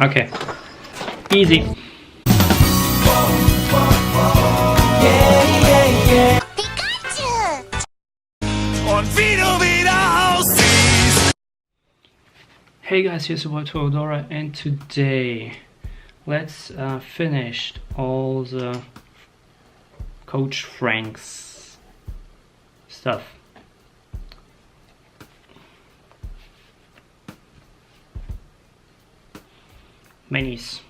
Okay, easy. Hey guys, here's your boy Toturial, and today let's finish all the Coach Frank's stuff. Minis.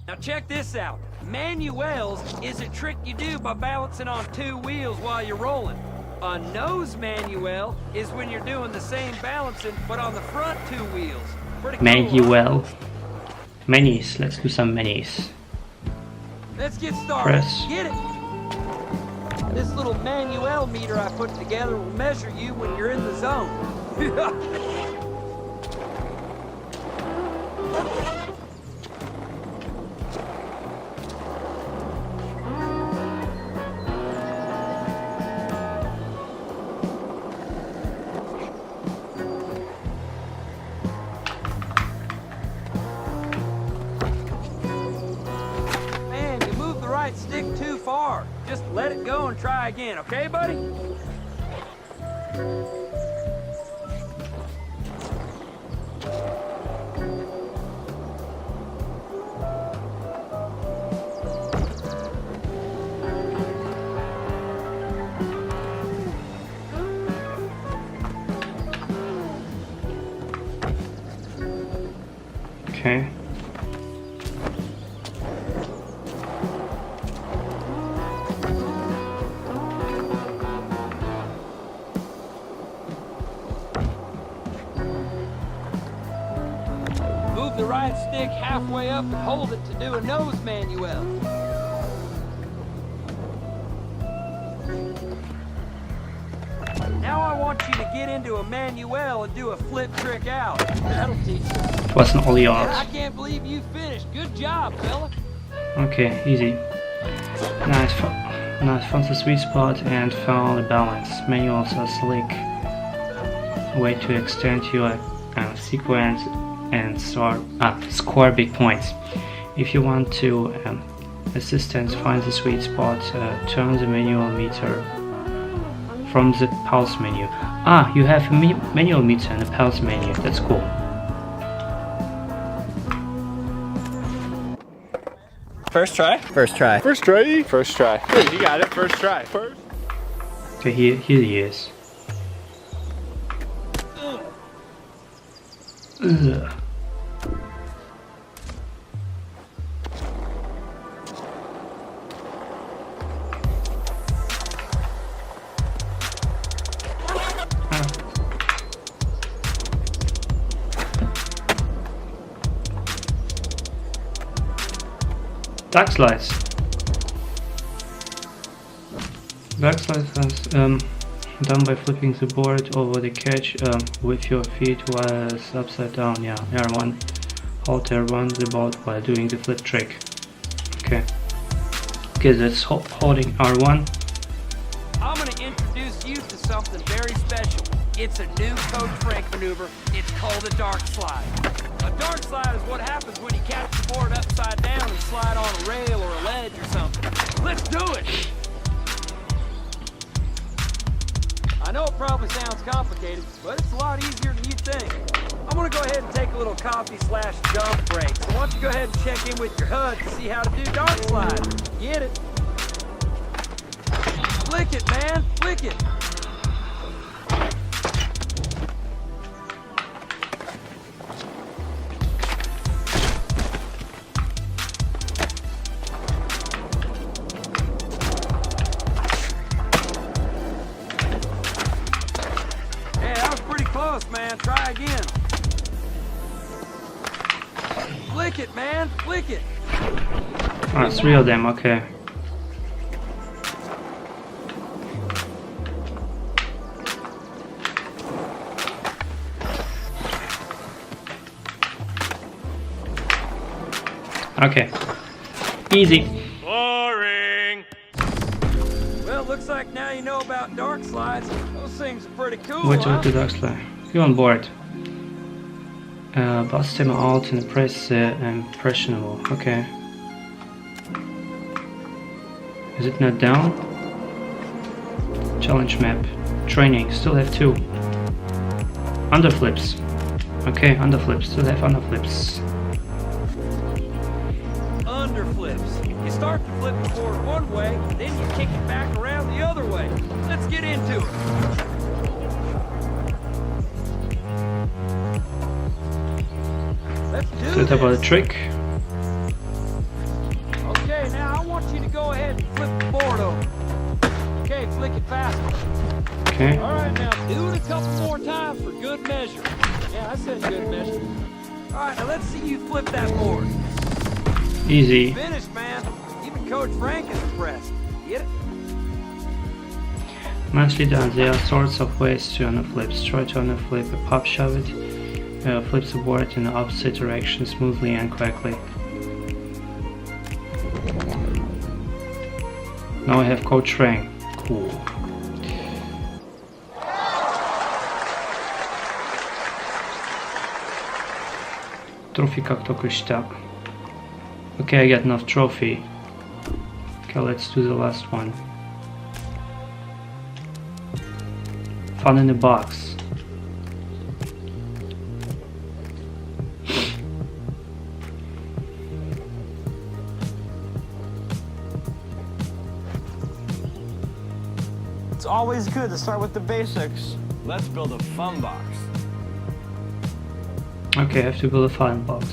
Now check this out. Manuels is a trick you do by balancing on two wheels while you're rolling. A nose manuel is when you're doing the same balancing but on the front two wheels. Pretty cool, Manuel. Minis. Let's do some minis. Let's get started. Press. Get it. This little manuel meter I put together will measure you when you're in the zone. Stick too far. Just let it go and try again, okay, buddy? Okay. Move the right stick halfway up and hold it to do a nose manuel. Now I want you to get into a manuel and do a flip trick out. That'll teach you. Wasn't all yours. I can't believe you finished. Good job, fella. Okay, easy. Nice, found the sweet spot and found the balance. Manuals are slick way to extend your sequence and score big points. If you want to assistance, find the sweet spot, turn the manual meter from the pulse menu. You have a manual meter and a pulse menu. That's cool. First try? First try. First try? First try. Good, you got it. First try. First. Okay, here he is. Ugh. Dark slides. Dark slides is done by flipping the board over the catch with your feet while it's upside down. Yeah, R1. Hold R1 the board while doing the flip trick. Okay. Okay, that's holding R1. I'm going to introduce you to something very special. It's a new Coach Frank maneuver. It's called a dark slide. A dark slide is what happens when you catch the board upside down and slide on a rail or a ledge or something. Let's do it! I know it probably sounds complicated, but it's a lot easier than you think. I'm gonna go ahead and take a little coffee/jump break. So why don't you go ahead and check in with your HUD to see how to do dark slide. Get it? Flick it, man, flick it. Close, man. Try again. Flick it, man. Flick it. Oh, 3 of them. Okay. Okay. Easy. Boring. Well, looks like now you know about dark slides. Those things are pretty cool. Wait till the dark slide. You're on board. Bust him alt and press impressionable. Okay. Is it not down? Challenge map. Training. Still have 2. Underflips. Okay, underflips. Still have underflips. Underflips. You start to flip the board one way, then you kick it back around the other way. Let's get into it. Let's do Set about a trick. Okay, now I want you to go ahead and flip the board over. Okay, flick it faster. Okay. All right, now do it a couple more times for good measure. Yeah, I said good measure. All right, now let's see you flip that board. Easy. Finished, man. Even Coach Frank is impressed. Get it? Nicely done. There are sorts of ways to underflips. Try to underflip a pop shove it. Flips the board in the opposite direction smoothly and correctly. Now I have Coach Frank. Cool. Trophy kaktoku shita. Okay, I got enough trophy. Okay, let's do the last one. Fun in the box. It's always good to start with the basics. Let's build a fun box. Okay, I have to build a fun box.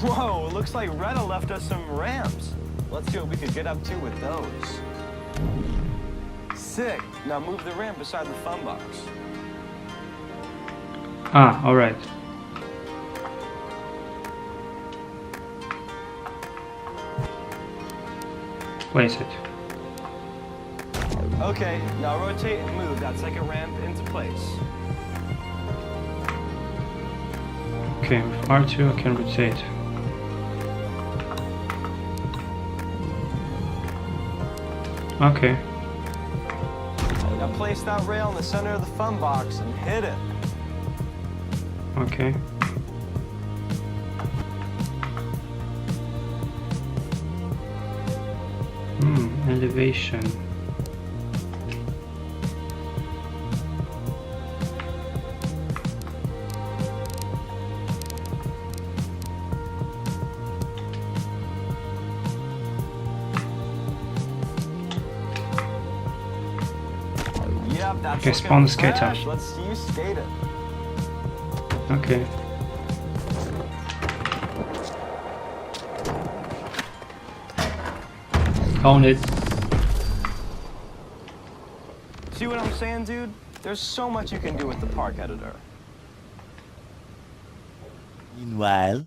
Whoa, it looks like Retta left us some ramps. Let's see what we could get up to with those. Sick. Now move the ramp beside the fun box. Ah, alright. Place it. Okay, now rotate and move that second ramp into place. Okay, with R2 I can rotate. Okay. Now place that rail in the center of the fun box and hit it. Okay. Elevation. Yep, that's Okay, spawn the skater. fresh. Let's see you skate it. Okay. Own it. See what I'm saying, dude? There's so much you can do with the park editor. Meanwhile,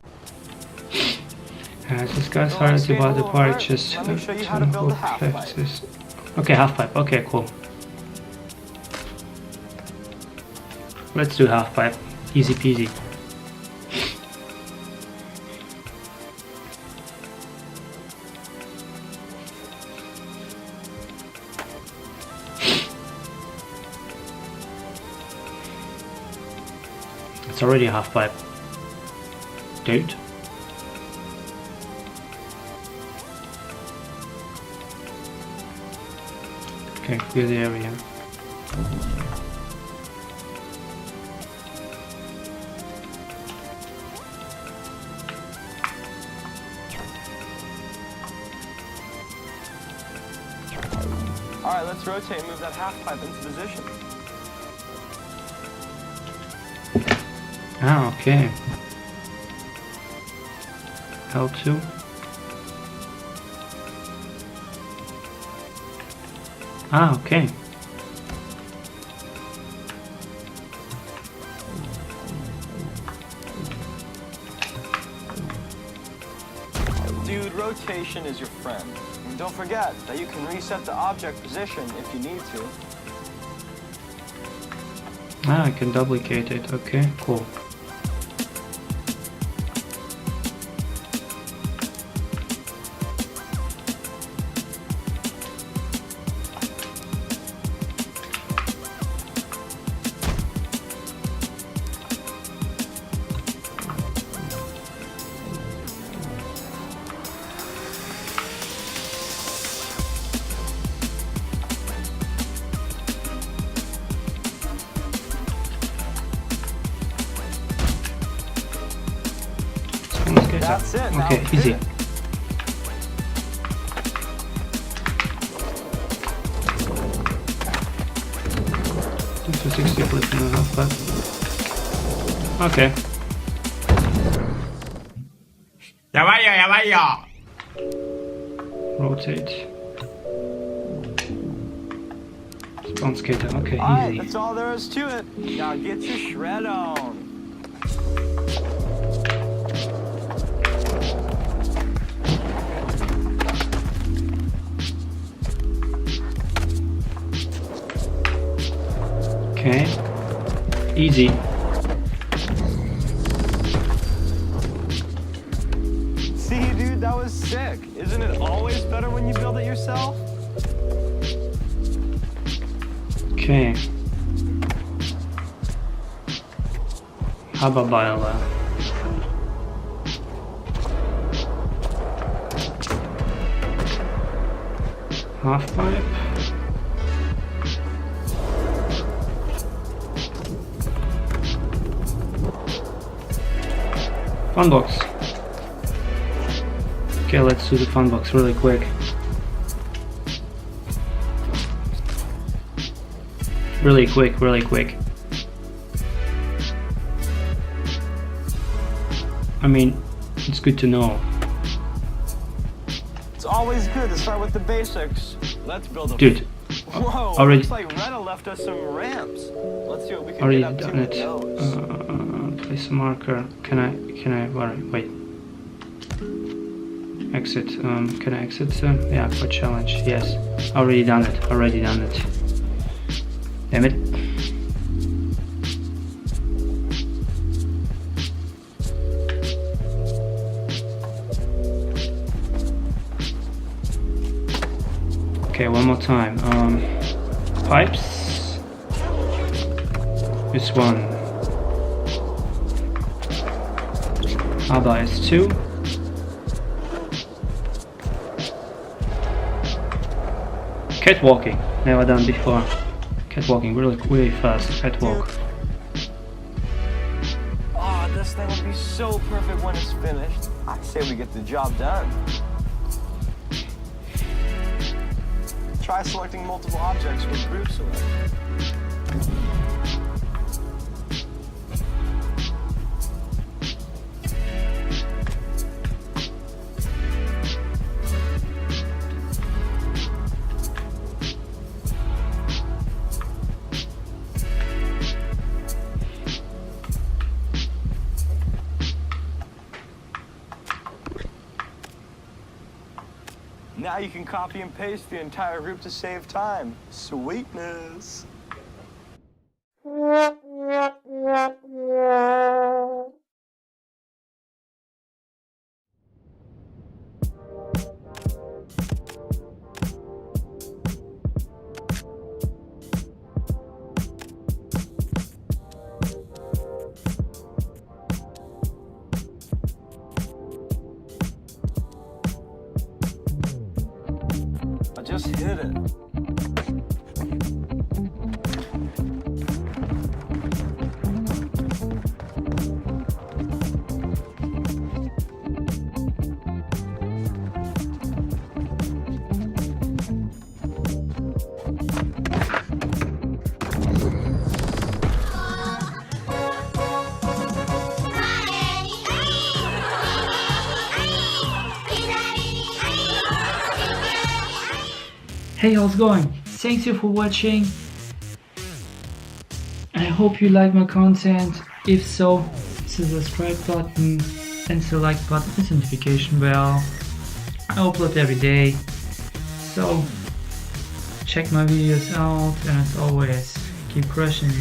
This guy's hard to buy the part, just Let me show you how to build a half pipe. Okay, half pipe. Okay, cool. Let's do half pipe. Easy peasy. It's already a half pipe. Dude. Okay, clear the area. Alright, let's rotate and move that half pipe into position. Ah, okay. L2. Ah, okay. Dude, rotation is your friend. And don't forget that you can reset the object position if you need to. Ah, I can duplicate it. Okay, cool. better. That's it. Now Okay, hit easy. it. To 60 flip in a half, but okay. Ya vaya. Rotate. Spawn skater. Okay, Alright, easy. that's all there is to it. Now get your shred on. Okay, easy. See, dude, that was sick. Isn't it always better when you build it yourself? Okay. Hababala. Half pipe. Fun box. Okay, let's do the fun box really quick. Really quick. I mean, it's good to know. It's always good to start with the basics. Let's build a... Dude, Whoa, already- looks like Retta left us some ramps. Let's see what we can already get up to done with it. those. Place a marker. Can I, wait. Exit, can I exit? Yeah, for challenge, yes. Already done it. Damn it. Okay, one more time. Pipes. This one. Abba is 2. Catwalking. Never done before. Catwalking, really fast. Catwalk. Oh, this thing will be so perfect when it's finished. I say we get the job done. Try selecting multiple objects with group select. Now you can copy and paste the entire group to save time. Sweetness. I just hit it. Hey, how's it going? Thank you for watching. I hope you like my content. If so, hit the subscribe button and the like button and the notification bell. I upload every day, so check my videos out, and as always, keep crushing it.